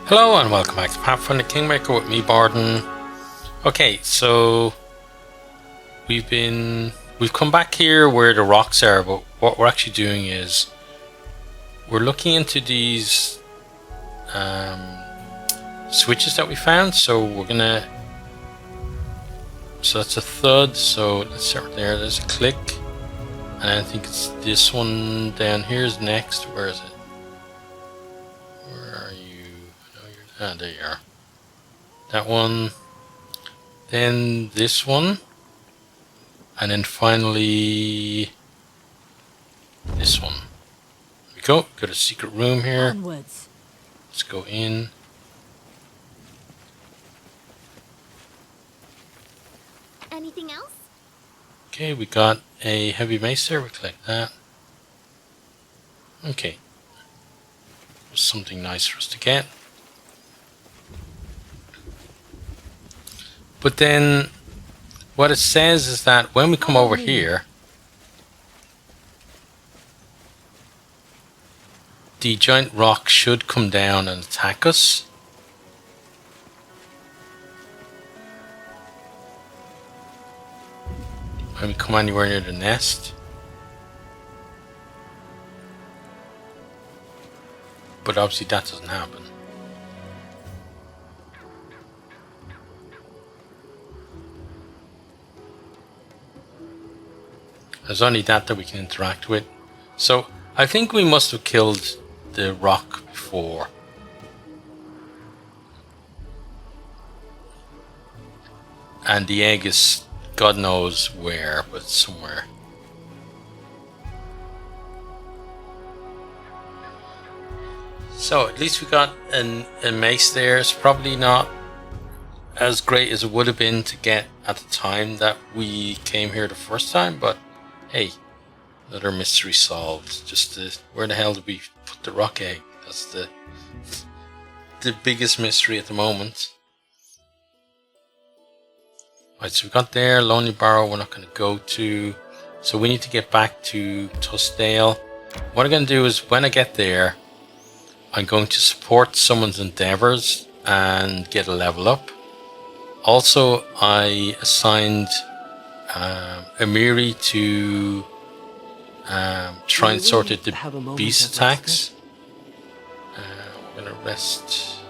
Hello and welcome back to Pathfinder Kingmaker with me, Borden. Okay, so we've come back here where the rocks are, but what we're actually doing is we're looking into these switches that we found. So so that's a thud, so let's start there. There's a click, and I think it's this one down here is next. Where is it? Where are you? Ah, there you are. That one, then this one, and then finally this one. There we go. Got a secret room here. Onwards. Let's go in. Anything else? Okay, we got a heavy mace there. We collect that. Okay. There's something nice for us to get. But then what it says is that when we come over here, the giant rock should come down and attack us. When we come anywhere near the nest. But obviously that doesn't happen. There's only that we can interact with. So I think we must have killed the rock before. And the egg is God knows where, but somewhere. So at least we got a mace there. It's probably not as great as it would have been to get at the time that we came here the first time, but hey, another mystery solved. Where the hell did we put the rock egg? That's the biggest mystery at the moment. Right, so we got there, Lonely Barrow we're not going to go to. So we need to get back to Tussdale. What I'm going to do is when I get there, I'm going to support someone's endeavors and get a level up. Also, I assigned Amiri to try and sort out the beast attacks. We're going to rest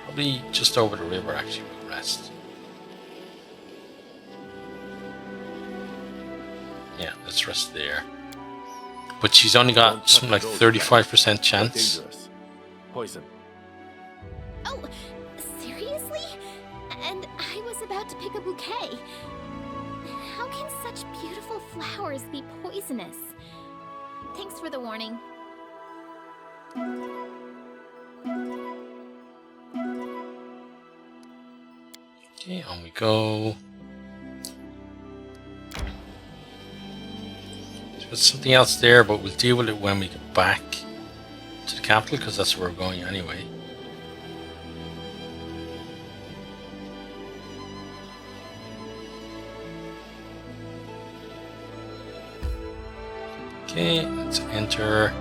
probably just over the river. Actually, we'll rest. Yeah, let's rest there. But she's only got something like 35% chance. Poison. Oh, seriously? And I was about to pick a bouquet. How can such beautiful flowers be poisonous? Thanks for the warning. Okay, on we go. There's something else there, but we'll deal with it when we get back to the capital, because that's where we're going anyway. Okay, let's enter.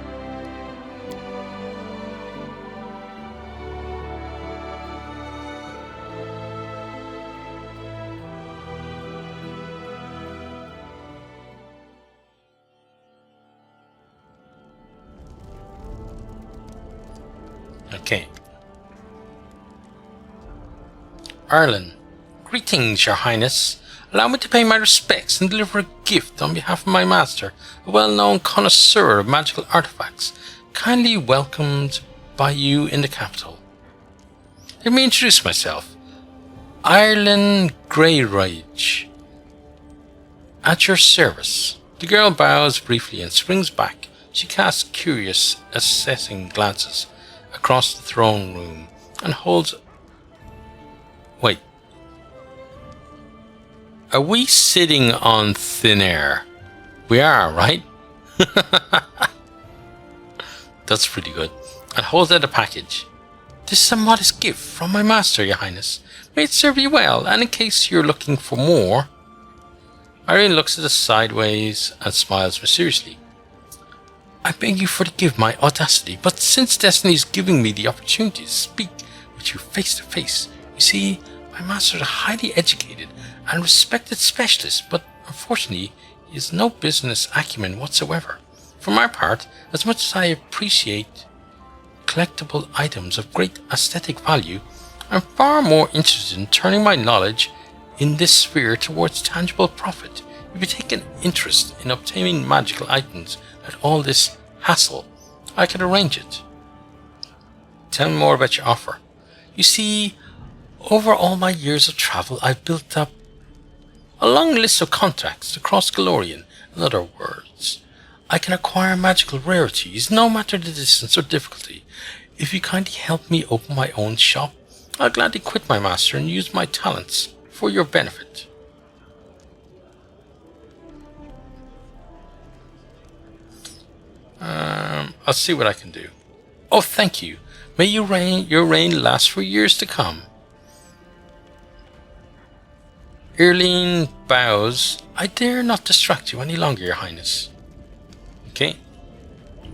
Okay. Ireland. Greetings, Your Highness. Allow me to pay my respects and deliver a gift on behalf of my master, a well-known connoisseur of magical artifacts, kindly welcomed by you in the capital. Let me introduce myself. Ireland Greyridge. At your service. The girl bows briefly and springs back. She casts curious, assessing glances across the throne room and holds... Wait. Are we sitting on thin air? We are, right? That's pretty good. And holds out a package. This is a modest gift from my master, Your Highness. May it serve you well, and in case you're looking for more... Irene looks at us sideways and smiles mysteriously. I beg you forgive my audacity, but since destiny is giving me the opportunity to speak with you face to face, you see, my master is a highly educated and respected specialist, but unfortunately, he has no business acumen whatsoever. For my part, as much as I appreciate collectible items of great aesthetic value, I'm far more interested in turning my knowledge in this sphere towards tangible profit. If you take an interest in obtaining magical items at all this hassle, I can arrange it. Tell me more about your offer. You see, over all my years of travel, I've built up a long list of contacts across Galorian. In other words, I can acquire magical rarities, no matter the distance or difficulty. If you kindly help me open my own shop, I'll gladly quit my master and use my talents for your benefit. I'll see what I can do. Oh, thank you. May your reign last for years to come. Irline bows. I dare not distract you any longer, Your Highness. Okay.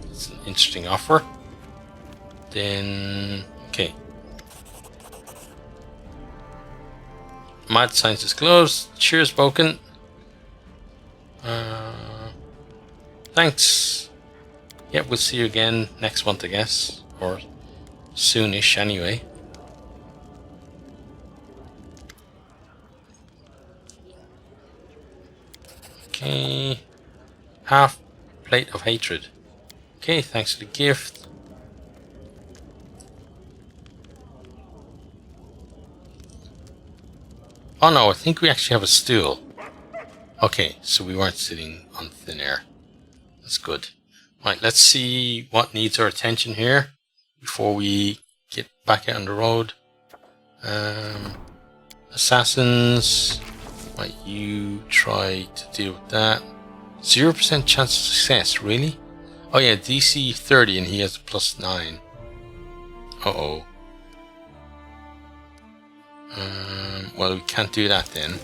It's an interesting offer. Then, okay. Mad science is closed. Cheers, spoken. Thanks. Yeah, we'll see you again next month, I guess. Or soonish, anyway. Okay. Half plate of hatred. Okay, thanks for the gift. Oh no, I think we actually have a stool. Okay, so we weren't sitting on thin air. That's good. Right, let's see what needs our attention here before we get back out on the road. Assassins. Right, you try to deal with that. 0% chance of success, really? Oh yeah, DC 30 and he has a +9. Uh-oh. Well, we can't do that then.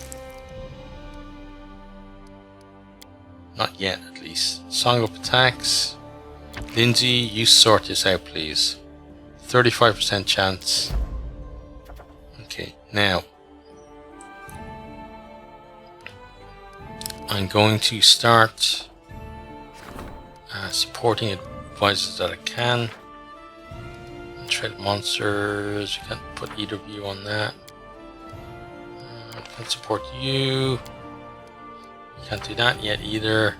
Not yet, at least. Song of attacks. Lindsay, you sort this out, please. 35% chance. Okay, now. I'm going to start supporting advisors that I can. Tread monsters. We can't put either of you on that. Can't support you. Can't do that yet either.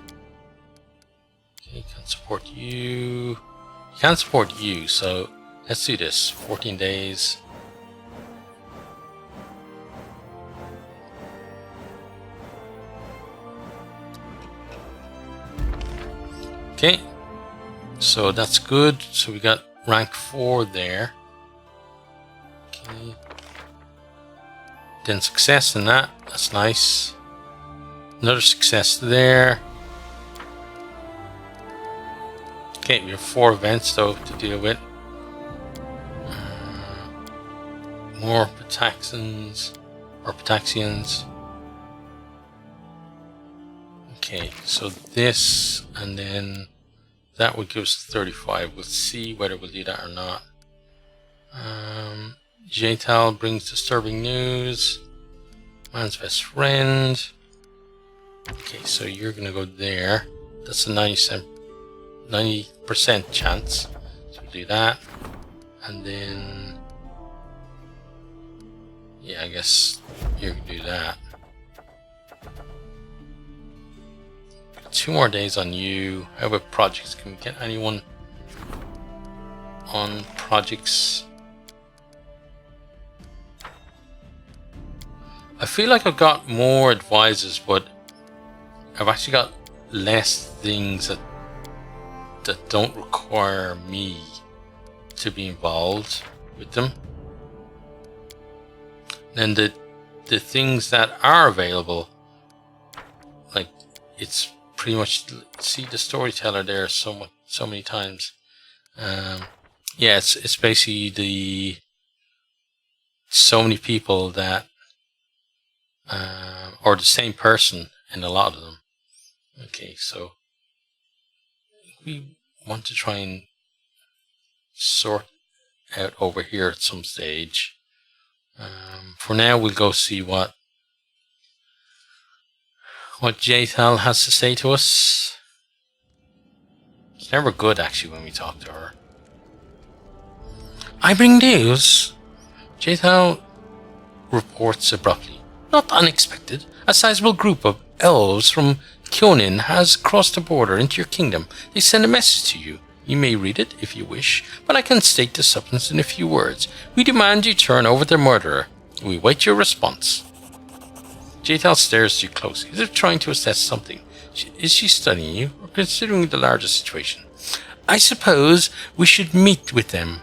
Okay, can't support you. Can't support you, so let's do this. 14 days. Okay, so that's good. So we got rank 4 there. Okay. Then success in that. That's nice. Another success there. Okay, we have 4 events though to deal with. More Pataxians or Pataxians. Okay, so this and then that would give us 35. We'll see whether we'll do that or not. Jaital brings disturbing news. Man's best friend. Okay, so you're gonna go there. That's a 90% chance. So we'll do that. And then yeah, I guess you're gonna do that. 2 more days on you. How about projects? Can we get anyone on projects? I feel like I've got more advisors, but I've actually got less things that don't require me to be involved with them. And the things that are available, like it's pretty much, see the storyteller there so many times. Yeah, it's basically so many people that or the same person in a lot of them. Okay, so we want to try and sort out over here at some stage. For now, we'll go see what Jethal has to say to us. It's never good, actually, when we talk to her. I bring news. Jethal reports abruptly. Not unexpected. A sizable group of elves from Kyonin has crossed the border into your kingdom. They send a message to you. You may read it if you wish, but I can state the substance in a few words. We demand you turn over the murderer. We await your response. Jethal stares at you closely, as if trying to assess something. Is she studying you, or considering the larger situation? I suppose we should meet with them.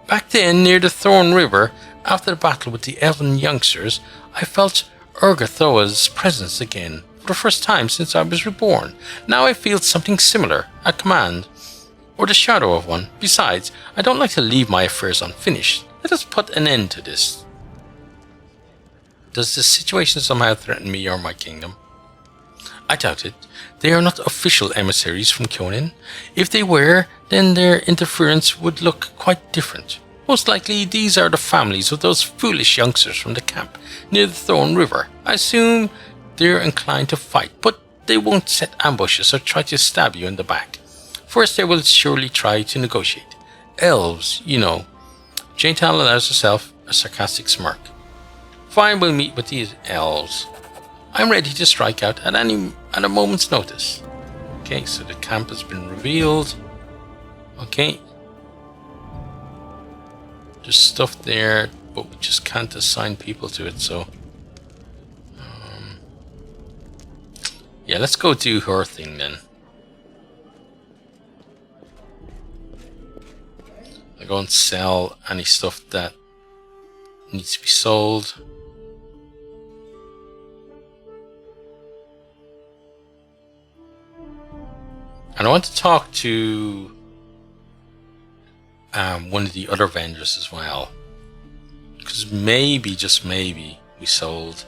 Back then, near the Thorn River, after the battle with the elven youngsters, I felt Urgathoa's presence again, for the first time since I was reborn. Now I feel something similar, a command, or the shadow of one. Besides, I don't like to leave my affairs unfinished. Let us put an end to this. Does the situation somehow threaten me or my kingdom? I doubt it. They are not official emissaries from Kyonin. If they were, then their interference would look quite different. Most likely, these are the families of those foolish youngsters from the camp near the Thorn River. I assume they're inclined to fight, but they won't set ambushes or try to stab you in the back. First, they will surely try to negotiate. Elves, you know. Jethal allows herself a sarcastic smirk. Fine, we'll meet with these elves. I'm ready to strike out at a moment's notice. Okay, so the camp has been revealed. Okay. There's stuff there, but we just can't assign people to it, so... yeah, let's go do her thing then. I'll go and sell any stuff that needs to be sold. And I want to talk to one of the other vendors as well. Because maybe, just maybe, we sold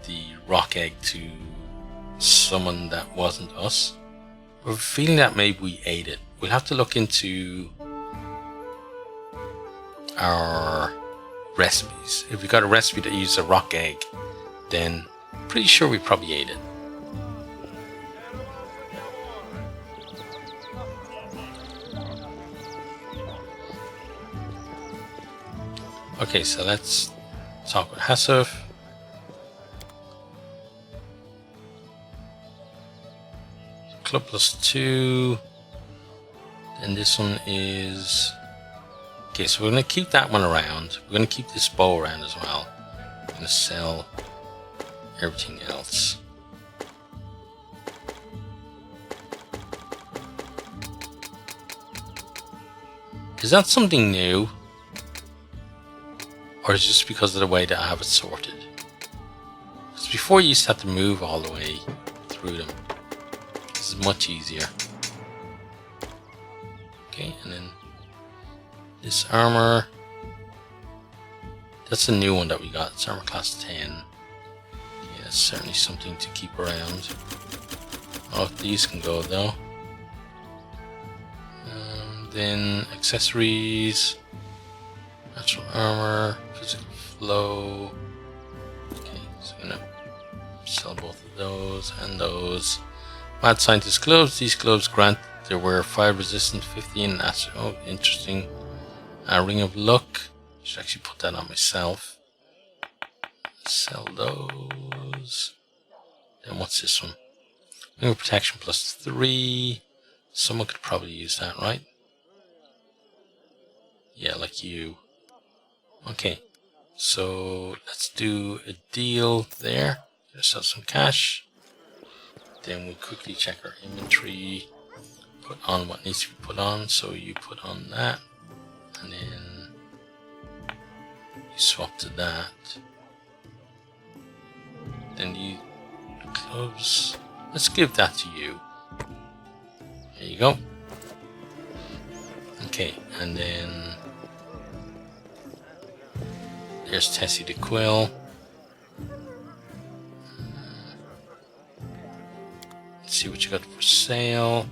the rock egg to someone that wasn't us. We're feeling that maybe we ate it. We'll have to look into our recipes. If we got a recipe that uses a rock egg, then I'm pretty sure we probably ate it. Okay, so let's talk with Hasuf. Club +2. And this one is... okay, so we're going to keep that one around. We're going to keep this bow around as well. We're going to sell everything else. Is that something new? Or is it just because of the way that I have it sorted? Because before you used to have to move all the way through them. This is much easier. Okay, and then this armor. That's a new one that we got. It's armor class 10. Yeah, that's certainly something to keep around. Oh, these can go though. Then accessories. Natural armor, physical flow. Okay, so I'm gonna sell both of those and those. Mad Scientist gloves. These gloves grant there were 5 resistant, 15 acid. Oh, interesting. Ring of Luck. Should actually put that on myself. Sell those. Then what's this one? Ring of Protection +3. Someone could probably use that, right? Yeah, like you. Okay, so let's do a deal there. Let's sell some cash. Then we'll quickly check our inventory. Put on what needs to be put on. So you put on that. And then you swap to that. Then you gloves. Let's give that to you. There you go. Okay, and then there's Tessie the Quill. Let's see what you got for sale.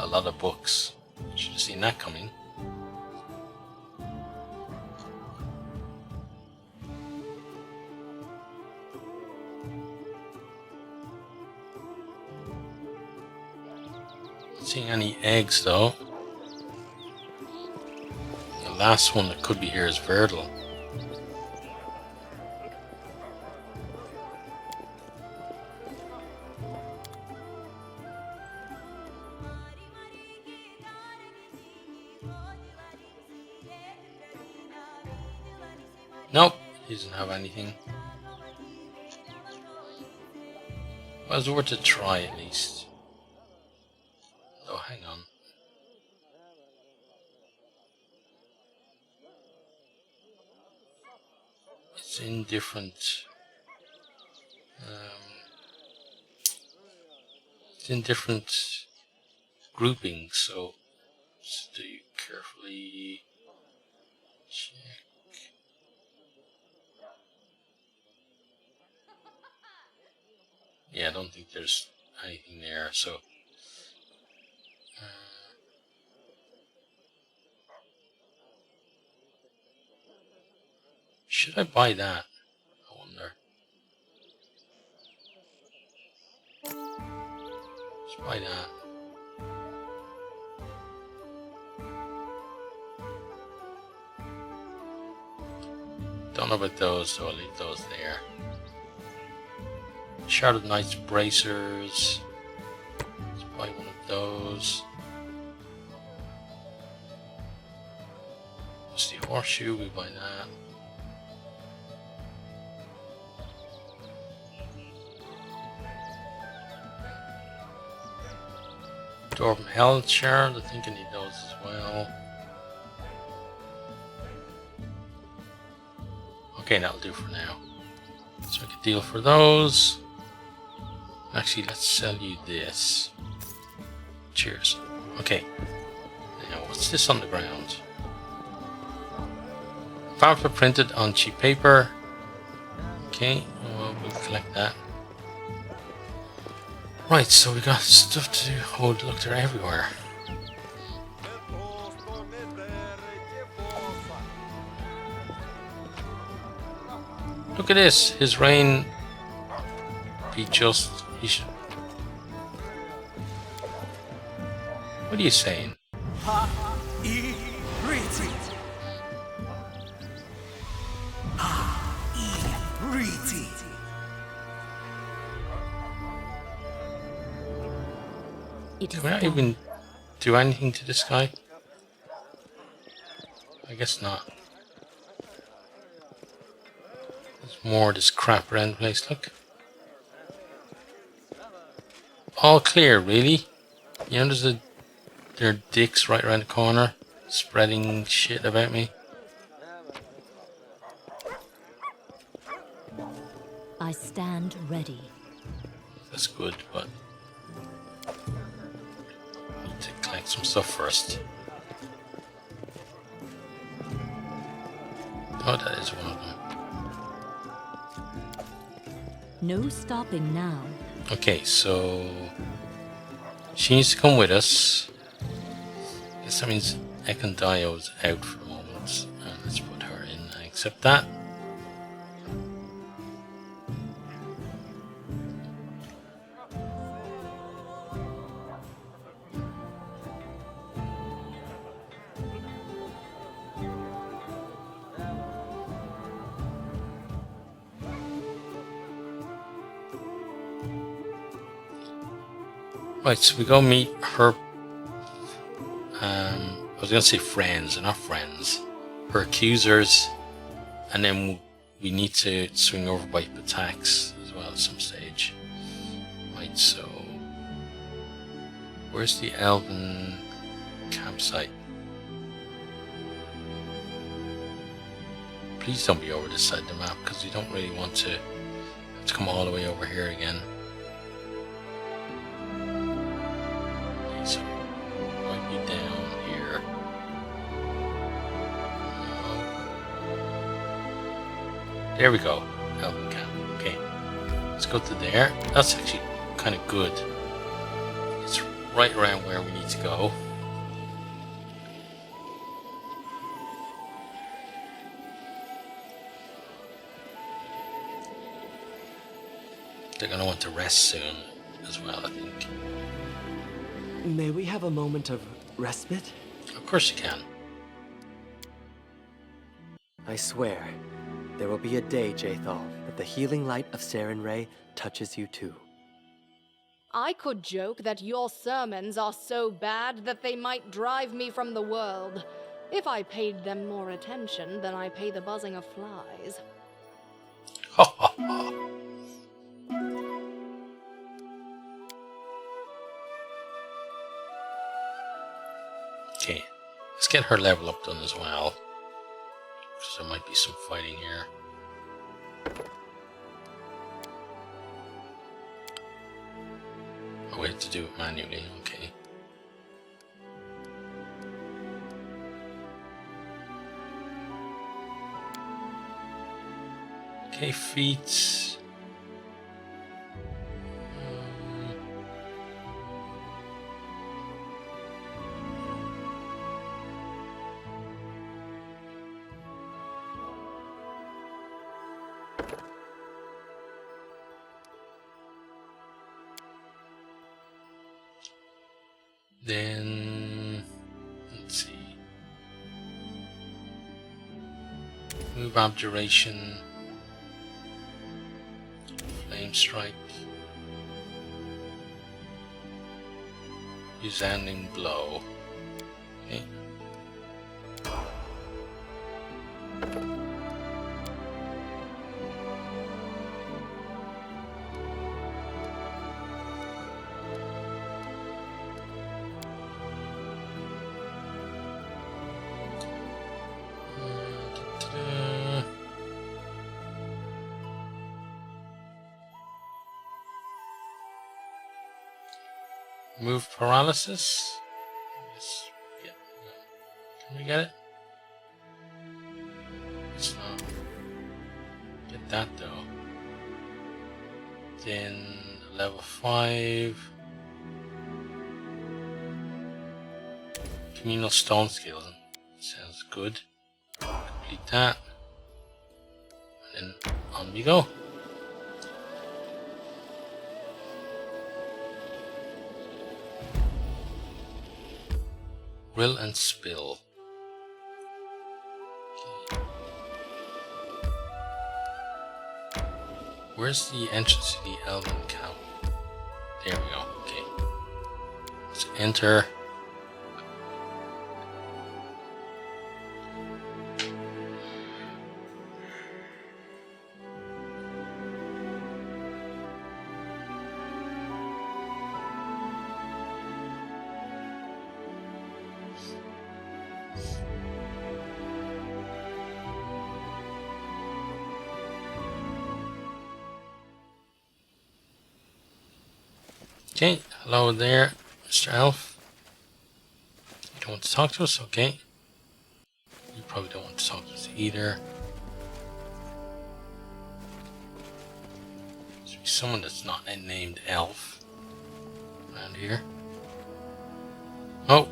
lot of books. Should have seen that coming. Not seeing any eggs though. The last one that could be here is Verdal. Nope, he doesn't have anything. Well, it's worth a try at least. Oh, hang on. It's in different. It's in different groupings, so just do carefully check. Yeah, I don't think there's anything there, so should I buy that? I wonder. Let's buy that. Don't know about those, so I'll leave those there. Sharded Knight's bracers. Let's buy one of those. What's the horseshoe? We buy that. Dwarven Health Shard. I think I need those as well. Okay, that'll do for now. So I can deal for those. Actually, let's sell you this. Cheers. Okay. Now, what's this on the ground? Pamphlet printed on cheap paper. Okay, well, we'll collect that. Right, so we got stuff to do. Oh, look, they're everywhere. Look at this. His reign be just. He should. What are you saying? Can I even do anything to this guy? I guess not. There's more of this crap around the place, look. All clear, really? You know, there are dicks right around the corner, spreading shit about me. I stand ready. That's good, but I need to collect some stuff first. Oh, that is one of them. No stopping now. Okay, so she needs to come with us. I guess that means Ekondio's out for the moment. Let's put her in and accept that. Right, so we go meet her, I was going to say friends, they're not friends, her accusers, and then we need to swing over by Patax as well at some stage. Right, so where's the Elven campsite? Please don't be over this side of the map, because we don't really want to have to come all the way over here again. So, might be down here. No. There we go. Elven camp. Okay. Let's go to there. That's actually kind of good. It's right around where we need to go. They're going to want to rest soon as well, I think. May we have a moment of respite? Of course you can. I swear, there will be a day, Jaethal, that the healing light of Sarenrae touches you too. I could joke that your sermons are so bad that they might drive me from the world, if I paid them more attention than I pay the buzzing of flies. Ha ha ha. Okay, let's get her level up done as well. Because there might be some fighting here. Oh, we have to do it manually, okay. Okay, feet. Then, let's see. Move abjuration. Flame strike. Resounding blow. Okay. Move paralysis. Yes. Yeah. Can we get it? Let's not get that though. Then level 5. Communal stone skill. Sounds good. Complete that. And then on we go. Rill and spill. Okay. Where's the entrance to the Elven camp? There we go. Okay. Let's enter. Okay, hello there, Mr. Elf. You don't want to talk to us? Okay. You probably don't want to talk to us either. There should be someone that's not named Elf around here. Oh,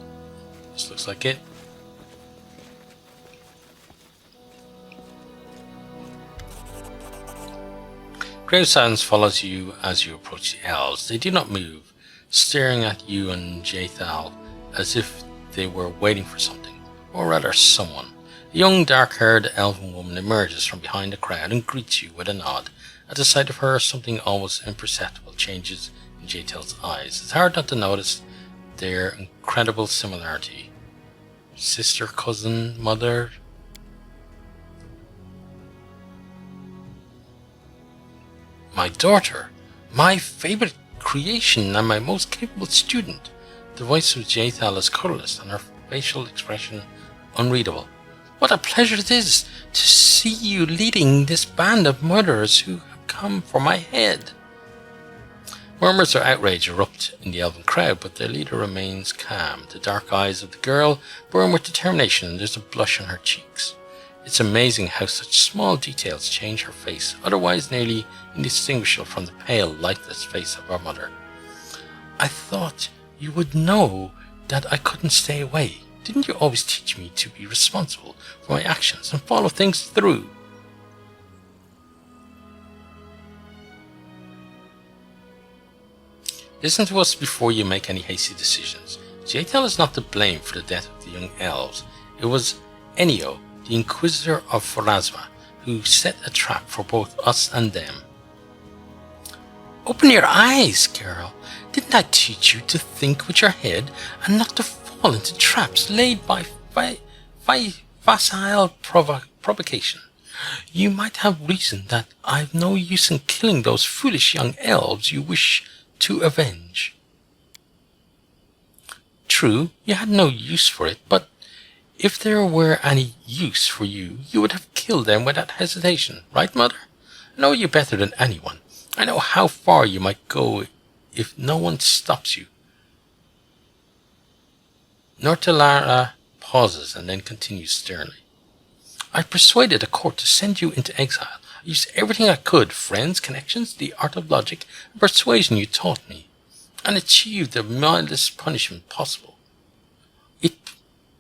this looks like it. Grave silence follows you as you approach the elves. They do not move, staring at you and Jaethal as if they were waiting for something, or rather someone. A young dark-haired elven woman emerges from behind the crowd and greets you with a nod. At the sight of her, something almost imperceptible changes in Jaethal's eyes. It's hard not to notice their incredible similarity. Sister, cousin, mother. My daughter, my favorite creation and my most capable student. The voice of Jaethal is colourless and her facial expression unreadable. What a pleasure it is to see you leading this band of murderers who have come for my head. Murmurs of outrage erupt in the elven crowd, but their leader remains calm. The dark eyes of the girl burn with determination and there's a blush on her cheeks. It's amazing how such small details change her face, otherwise nearly indistinguishable from the pale, lifeless face of her mother. I thought you would know that I couldn't stay away. Didn't you always teach me to be responsible for my actions and follow things through? Listen to us before you make any hasty decisions. Jaitel is not to blame for the death of the young elves. It was Enio, the Inquisitor of Pharasma, who set a trap for both us and them. Open your eyes, girl. Didn't I teach you to think with your head and not to fall into traps laid by facile provocation? You might have reasoned that I've no use in killing those foolish young elves you wish to avenge. True, you had no use for it, but if there were any use for you, you would have killed them without hesitation, right, Mother? I know you better than anyone. I know how far you might go if no one stops you. Nortalara pauses and then continues sternly. I persuaded the court to send you into exile. I used everything I could, friends, connections, the art of logic, and persuasion you taught me, and achieved the mildest punishment possible. It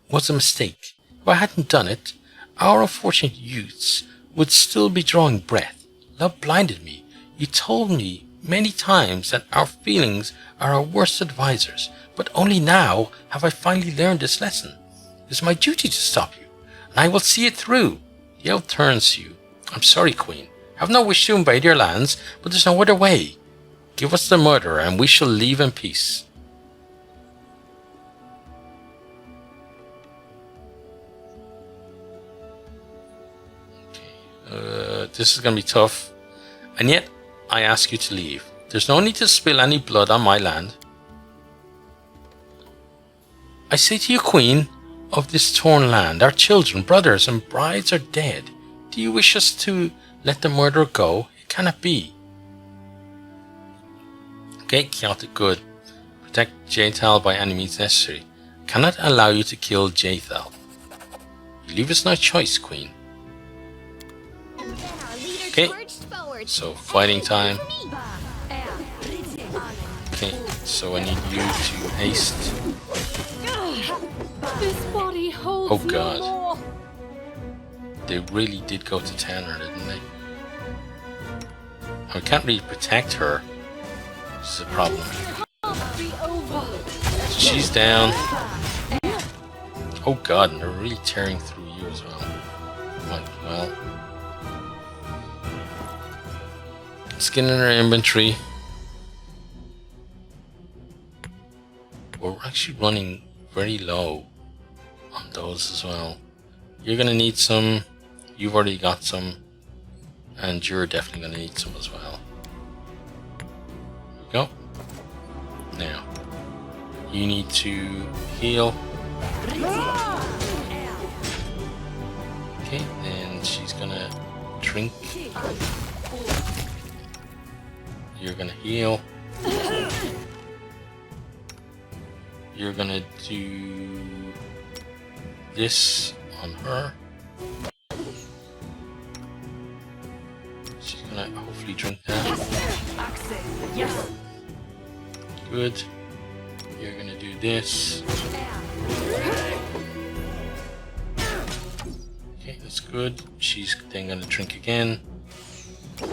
was a mistake. If I hadn't done it, our unfortunate youths would still be drawing breath. Love blinded me. You told me many times that our feelings are our worst advisors, but only now have I finally learned this lesson. It is my duty to stop you, and I will see it through. The elf turns to you. I'm sorry, Queen. I have no wish to invade your lands, but there's no other way. Give us the murderer, and we shall leave in peace. This is going to be tough, and yet I ask you to leave. There's no need to spill any blood on my land. I say to you, Queen of this torn land, our children, brothers, and brides are dead. Do you wish us to let the murderer go? It cannot be. Okay, chaotic good. Protect Jaitel by any means necessary. Cannot allow you to kill Jaitel. You leave us no choice, Queen. Okay, so fighting time. Okay, so I need you to haste. This body holds Oh God. no more. They really did go to town on her, didn't they? I can't really protect her. This is a problem. Be over. She's down. Oh God, and they're really tearing through you as well. Right, well. Skin in her inventory. We're actually running very low on those as well. You're gonna need some. You've already got some, and you're definitely gonna need some as well. There you go. Now, you need to heal. Okay, then she's gonna drink. You're gonna heal. You're gonna do this on her. She's gonna hopefully drink that. Good. You're gonna do this. Okay, that's good. She's then gonna drink again. Do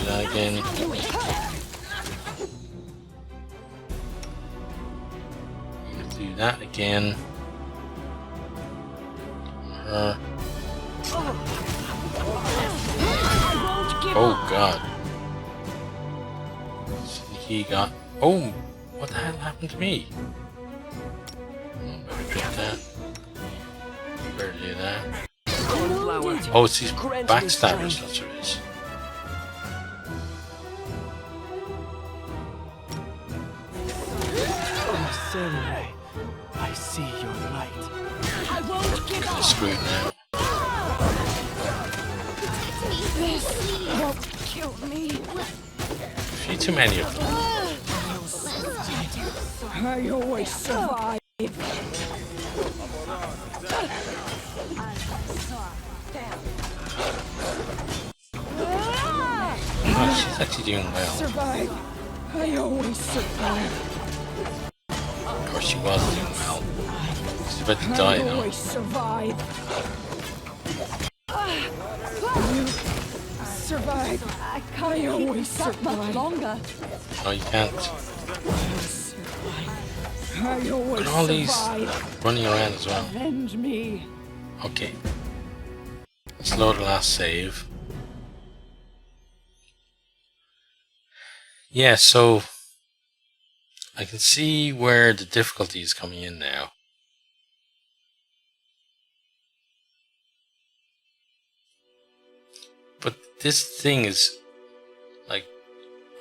that again. Do that again. Her. Oh God. He got. Oh, what the hell happened to me? Better drink that. Better do that. Oh, it's these backstabbers, that's what it is. Samurai, I see your light. I won't give Kind of up. screwed now. This won't kill me. A few too many of them. I always survive. Oh, she's actually doing well. Survive. I always survive. Of course, she was doing well. She's about to die I now. always survive. You survive. I I always that much survive. longer. No, you can't. I always Look at all these survive. running around as well. Avenge me. Okay. Let's load the last save. Yeah, so I can see where the difficulty is coming in now. But this thing is like,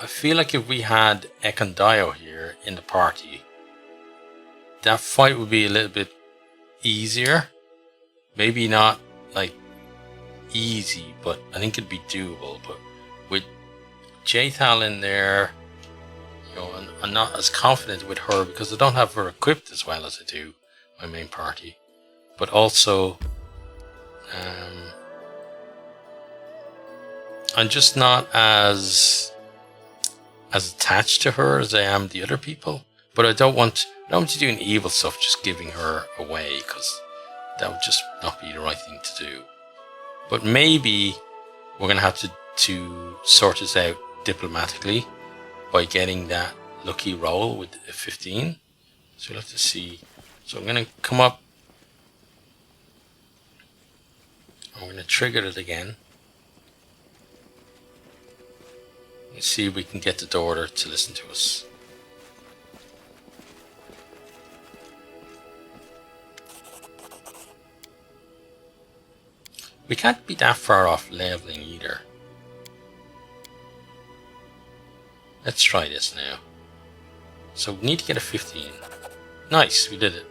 I feel like if we had Ekondio here in the party, that fight would be a little bit easier. Maybe not like easy, but I think it'd be doable. But with Jthal in there, you know, I'm not as confident with her because I don't have her equipped as well as I do my main party. But also, I'm just not as attached to her as I am the other people. But I don't want to do any evil stuff, just giving her away, because that would just not be the right thing to do. But maybe we're gonna have to sort this out diplomatically by getting that lucky roll with a 15. So we'll have to see. So I'm gonna come up. I'm gonna trigger it again. Let's see if we can get the daughter to listen to us. We can't be that far off leveling either. Let's try this now. So we need to get a 15. Nice, we did it.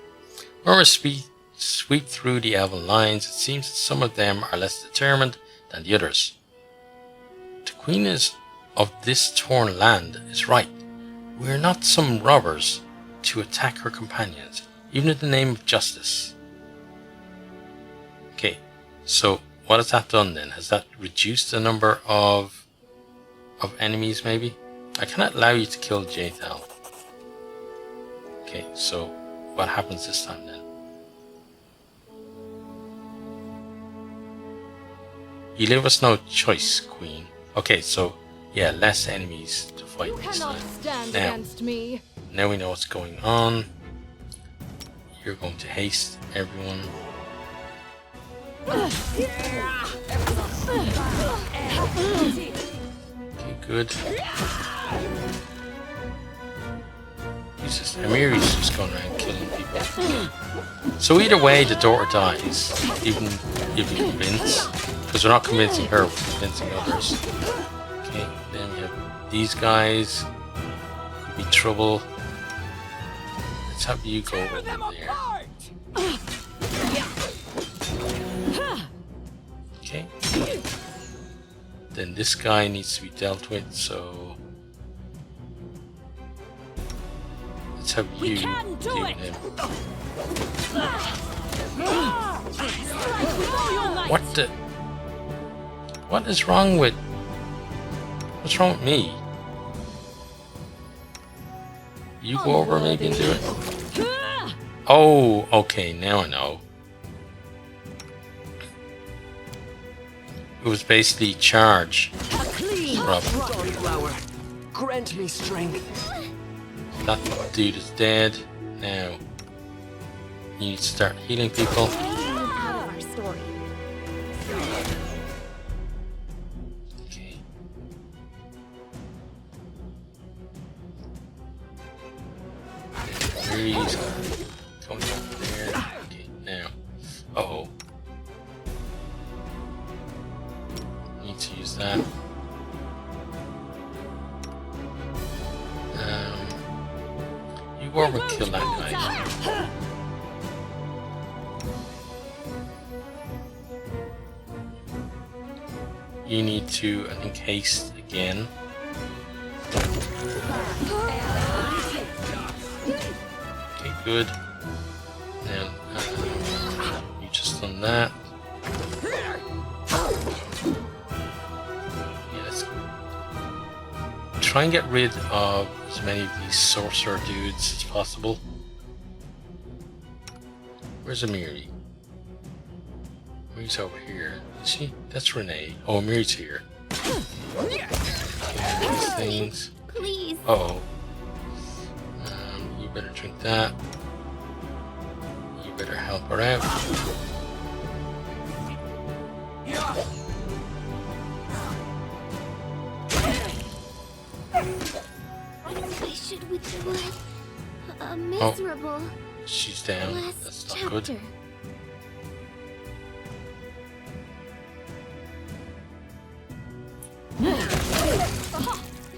When we sweep through the elven lines, it seems that some of them are less determined than the others. The Queen of this torn land is right. We are not some robbers to attack her companions, even in the name of justice. Okay, so what has that done then? Has that reduced the number of enemies maybe? I cannot allow you to kill Jthal. Okay, so what happens this time then? You leave us no choice, Queen. Okay, so yeah, less enemies to fight You this cannot time. stand Now, against me. now we know what's going on. You're going to haste everyone. Okay, good. Jesus, Amiri's just going around killing people. So either way, the daughter dies, even if you convince, because we're not convincing her, we're convincing others. Okay, then we have these guys. Could be trouble. Let's have you go over there. Okay. Then this guy needs to be dealt with, so let's have you deal with him. What is wrong with... What's wrong with me? You go over maybe and do it? Oh, okay, now I know. It was basically charge. Flower, grant me strength. That dude is dead. Now, you need to start healing people. Out of our story. Okay. He's going over there. Okay, now. Uh-oh. Need to use that. You go over and kill that guy. You need to, I think, haste again. Okay, good. Now, you just done that. Yes. try and get rid of as many of these sorcerer dudes as possible. Where's Amiri? Amiri's over here. Is she? That's Renee. Oh, Amiri's here. Okay, these things. Please. Uh-oh. You better drink that. You better help her out. I should withdraw it. A miserable She's down. last That's not chapter. good.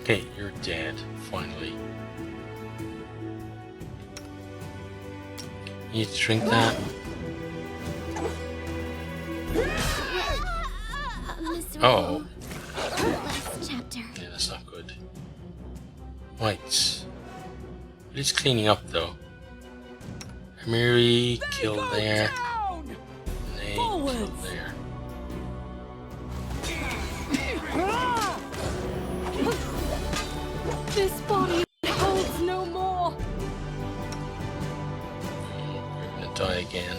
Okay, you're dead, finally. You need to drink that. A miserable Oh. last chapter. Yeah, that's not good. Right. He's cleaning up though. Amiri killed there. Nate killed there. This body holds no more. We're gonna die again.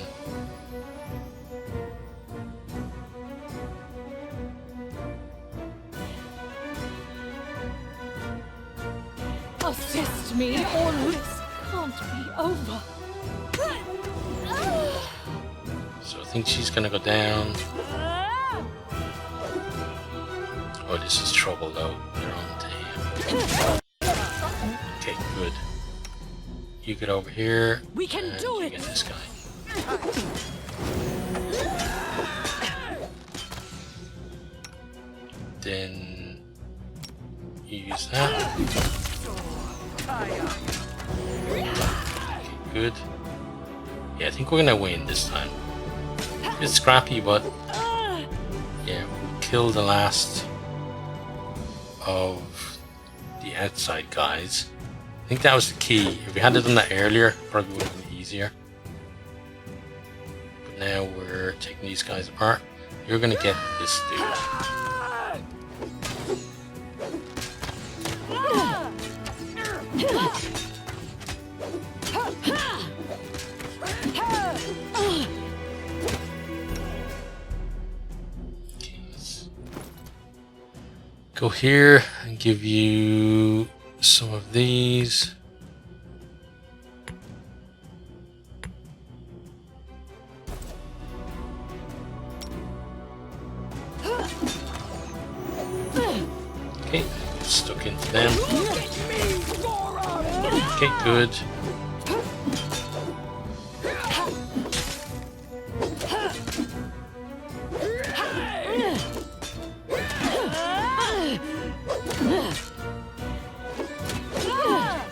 Assist me, or this can't be over. So I think she's gonna go down. Oh, this is trouble though. They're on to him. Okay, good. You get over here. We can and do you it! Get this guy. Then you use that. Okay, good. Yeah, I think we're gonna win this time. It's scrappy, but yeah, we'll kill the last of the outside guys. I think that was the key. If we had done that earlier, probably would have been easier. But now we're taking these guys apart. You're gonna get this dude. Go here and give you some of these. Okay, stuck into them. Okay, good.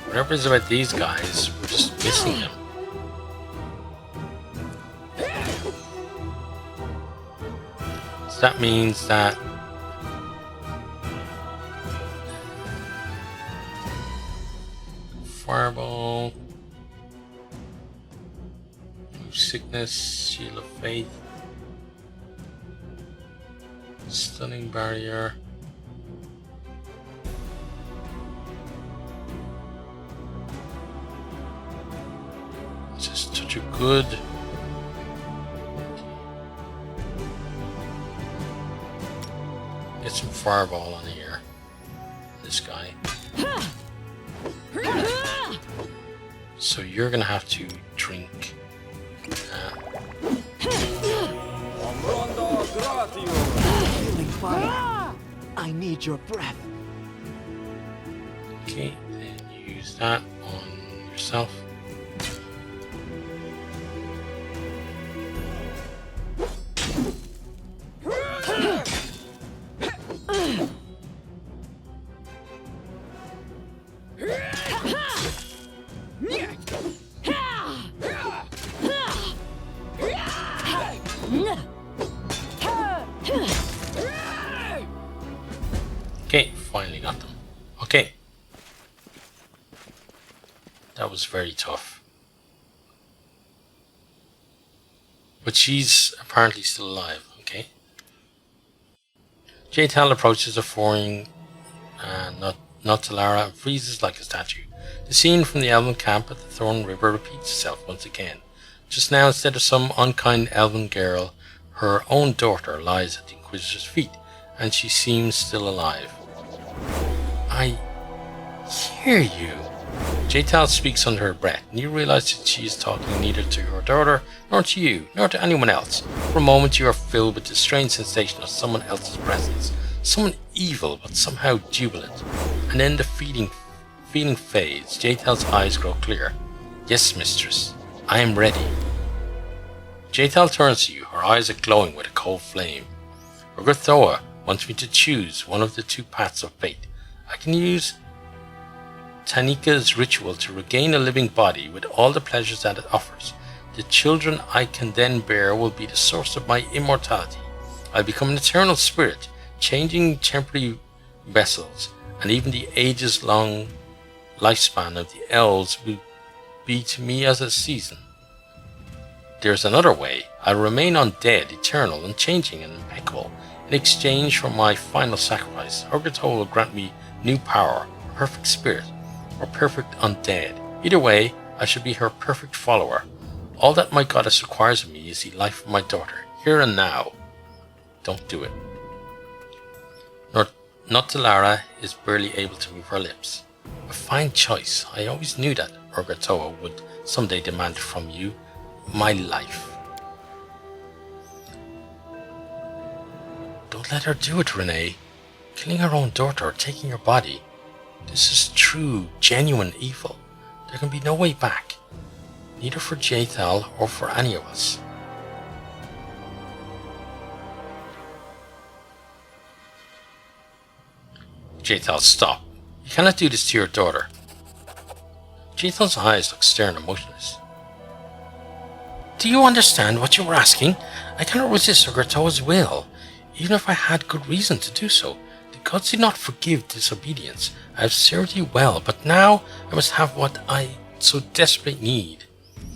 Whatever is about these guys, we're just missing them. So that means that Fireball, Sickness, Shield of Faith, Stunning Barrier. Just touch it good. Get some Fireball on here. This guy. So you're gonna have to drink. Healing fire. I need your breath. Okay, then you use that on yourself. Okay, finally got them. Okay. That was very tough. But she's apparently still alive, okay? Jaytal approaches the flooring, not not to Lara and freezes like a statue. The scene from the elven camp at the Thorn River repeats itself once again. Just now, instead of some unkind elven girl, her own daughter lies at the Inquisitor's feet, and she seems still alive. I hear you. Jaytal speaks under her breath, and you realize that she is talking neither to her daughter, nor to you, nor to anyone else. For a moment you are filled with the strange sensation of someone else's presence, someone evil but somehow jubilant. And then the feeling fades. Jaytal's eyes grow clear. Yes, mistress, I am ready. Jaytal turns to you, her eyes are glowing with a cold flame. Urgathoa wants me to choose one of the two paths of fate. I can use Tanika's ritual to regain a living body with all the pleasures that it offers. The children I can then bear will be the source of my immortality. I'll become an eternal spirit, changing temporary vessels, and even the ages-long lifespan of the elves will be to me as a season. There's another way. I'll remain undead, eternal, unchanging, and impeccable. In exchange for my final sacrifice, Urgathoa will grant me new power, a perfect spirit, or perfect undead. Either way, I should be her perfect follower. All that my goddess requires of me is the life of my daughter, here and now. Don't do it. Not till Lara is barely able to move her lips. A fine choice. I always knew that Urgathoa would someday demand from you my life. Don't let her do it, Renee. Killing her own daughter or taking her body. This is true, genuine evil. There can be no way back. Neither for Jaytal or for any of us. Jaytal, stop. You cannot do this to your daughter. Jaytal's eyes look stern and motionless. Do you understand what you were asking? I cannot resist Urgathoa's will, even if I had good reason to do so. The gods did not forgive disobedience. I have served you well, but now I must have what I so desperately need.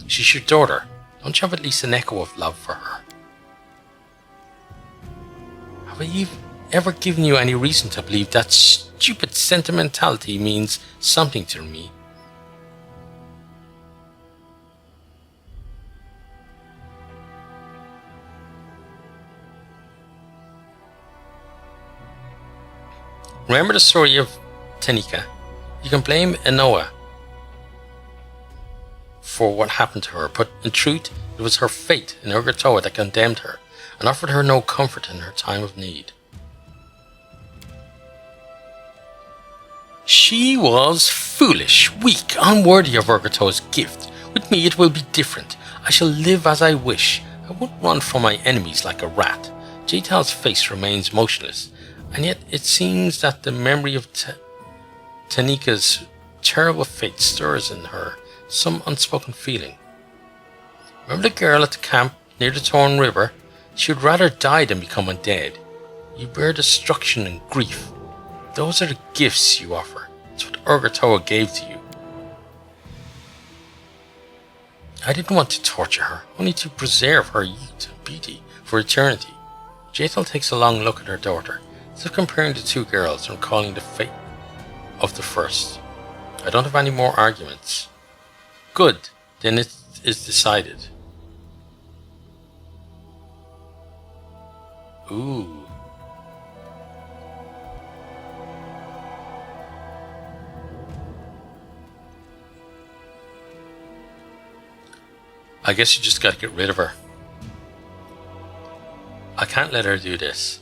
She's your daughter. Don't you have at least an echo of love for her? Have I ever given you any reason to believe that stupid sentimentality means something to me? Remember the story of Tanika? You can blame Enoa for what happened to her, but in truth, it was her fate in Urgathoa that condemned her and offered her no comfort in her time of need. She was foolish, weak, unworthy of Urgathoa's gift. With me it will be different. I shall live as I wish. I won't run from my enemies like a rat. Jaytal's face remains motionless, and yet it seems that the memory of Tanika's terrible fate stirs in her some unspoken feeling. Remember the girl at the camp near the Thorn River? She would rather die than become undead. You bear destruction and grief. Those are the gifts you offer. It's what Urgathoa gave to you. I didn't want to torture her, only to preserve her youth and beauty for eternity. Jaytal takes a long look at her daughter, as if comparing the two girls and recalling the fate of the first. I don't have any more arguments. Good, then it is decided. Ooh. I guess you just gotta get rid of her. I can't let her do this.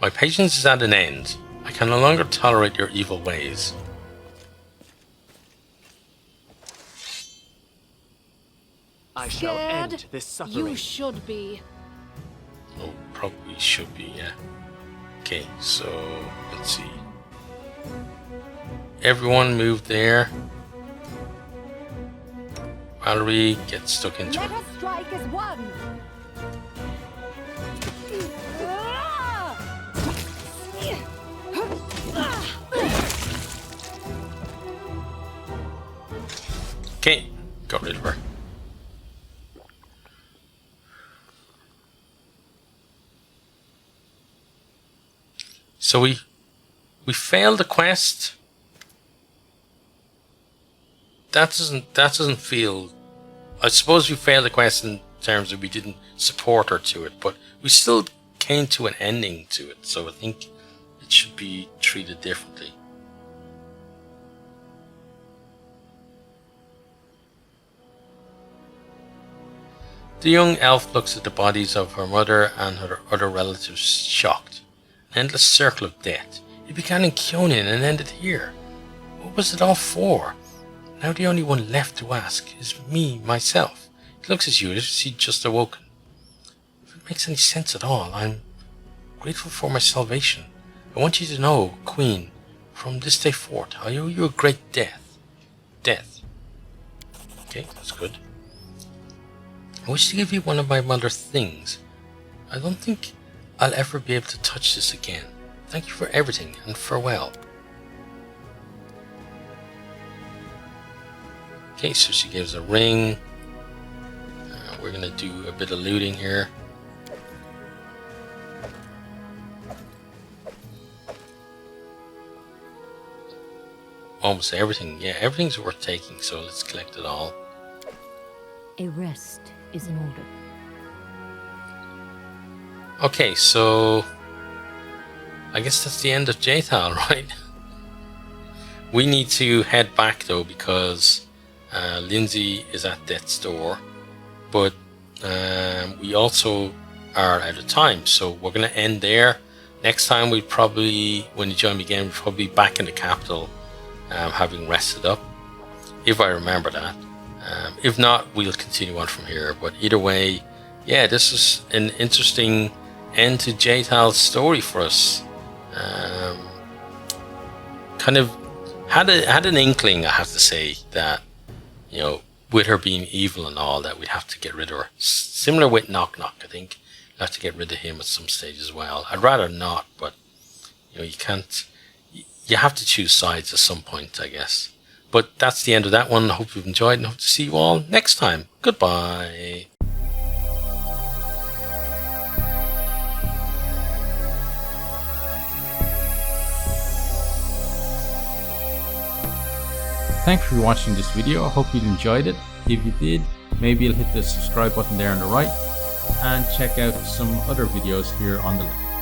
My patience is at an end. I can no longer tolerate your evil ways. I shall Scared? end this suffering. You should be. Oh, probably should be, yeah. Okay, so let's see. Everyone move there. Valerie gets stuck into Let it. us strike as one. Okay, got rid of her. So we failed the quest. That doesn't feel. I suppose we failed the quest in terms of we didn't support her to it, but we still came to an ending to it. So I think it should be treated differently. The young elf looks at the bodies of her mother and her other relatives shocked. An endless circle of death. It began in Kyonin and ended here. What was it all for? Now the only one left to ask is me, myself. It looks as if he'd just awoken. If it makes any sense at all, I'm grateful for my salvation. I want you to know, Queen, from this day forth, I owe you a great death. Death. Okay, that's good. I wish to give you one of my mother's things. I don't think I'll ever be able to touch this again. Thank you for everything, and farewell. Okay, so she gives a ring. We're gonna do a bit of looting here. Almost everything. Yeah, everything's worth taking, so let's collect it all. A rest is in order. Okay, so I guess that's the end of Jethal, right? We need to head back though because Lindsay is at death's door, but we also are out of time, so we're going to end there. Next time we probably, when you join me again, we'll probably be back in the capital, having rested up, if I remember that. If not, we'll continue on from here. But either way, yeah, this is an interesting end to Jathal's story for us. Kind of had an inkling, I have to say, that, you know, with her being evil and all, that we'd have to get rid of her. Similar with Knock Knock, I think. We'll have to get rid of him at some stage as well. I'd rather not, but, you know, you can't. You have to choose sides at some point, I guess. But that's the end of that one. I hope you've enjoyed and hope to see you all next time. Goodbye. Thanks for watching this video. I hope you enjoyed it. If you did, maybe you'll hit the subscribe button there on the right and check out some other videos here on the left.